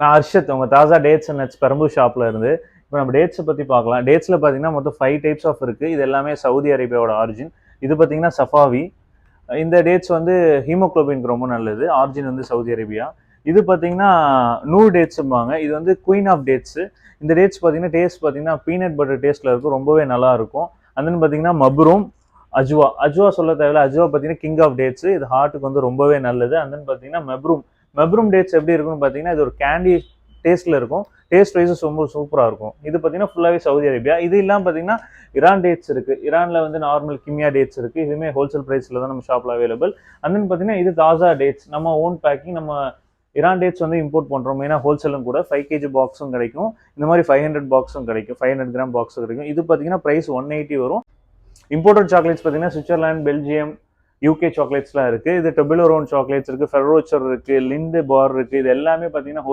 நான் ஹர்ஷத், உங்க Tasa dates and nuts Perambur ஷாப்ல இருந்து. இப்போ நம்ம டேட்ஸை பத்தி பார்க்கலாம். டேட்ஸ்ல பாத்தீங்கன்னா மொத்தம் 5 டைப்ஸ் ஆஃப் இருக்கு. இது எல்லாமே சவுதி அரேபியாவோட ஆரிஜின். இது பாத்தீங்கன்னா சஃபாவி. இந்த டேட்ஸ் வந்து ஹீமோகுளோபினுக்கு ரொம்ப நல்லது. ஆரிஜின் வந்து சவுதி அரேபியா. இது பாத்தீங்கன்னா நூறு டேட்ஸ்பாங்க. இது வந்து குயின் ஆஃப் டேட்ஸ். இந்த டேட்ஸ் பாத்தீங்கன்னா டேஸ்ட் பாத்தீங்கன்னா பீனட் பட்டர் டேஸ்ட்ல இருக்கும், ரொம்பவே நல்லா இருக்கும். அண்ட் தென் பாத்தீங்கன்னா மப்ரூம், அஜ்வா. அஜ்வா சொல்ல தேவையில்ல, அஜ்வா பாத்தீங்கன்னா கிங் ஆஃப் டேட்ஸ். இது ஹார்ட்டுக்கு வந்து ரொம்பவே நல்லது. அண்ட் தென் பாத்தீங்கன்னா மெப்ரூம். மெப்ரூம் டேட்ஸ் எப்படி இருக்கும்னு பாத்தீங்கன்னா இது ஒரு கேண்டி டேஸ்ட்ல இருக்கும். டேஸ்ட் வைஸஸ் ரொம்ப சூப்பரா இருக்கும். இது பாத்தீங்கன்னா ஃபுல்லாவே சவுதி அரேபியா. இது இல்லாம பாத்தீங்கன்னா இரான் டேட்ஸ் இருக்கு. இரான்ல வந்து நார்மல் கிமியா டேட்ஸ் இருக்கு. இதுவுமே ஹோல்சேல் பிரைஸ்ல தான் நம்ம ஷாப்ல அவைலபிள். அண்ட் தென் பாத்தீங்கன்னா இது தாசா டேட்ஸ். நம்ம ஓன் பேக்கிங். நம்ம இரான் டேட்ஸ் வந்து இம்போர்ட் பண்றோம். மெயினா ஹோல்சேலும் கூட 5 kg பாக்ஸும் கிடைக்கும். இந்த மாதிரி 500 பாக்ஸும் கிடைக்கும். 500 கிராம் பாக்ஸும் கிடைக்கும். இது பாத்தீங்கன்னா பிரைஸ் 180 வரும். இம்போர்ட்டட் சாக்லேட்ஸ் பாத்தீங்கன்னா சுவிட்சர்லாந்து, பெல்ஜியம், யூகே சாக்லேட்ஸ்லாம் இருக்கு. இது டொபிலோரோன் சாக்லேட்ஸ் இருக்கு, ஃபெர்ரோச்சர் இருக்கு, லிண்டு பார் இருக்கு. இது எல்லாமே பாத்தீங்கன்னா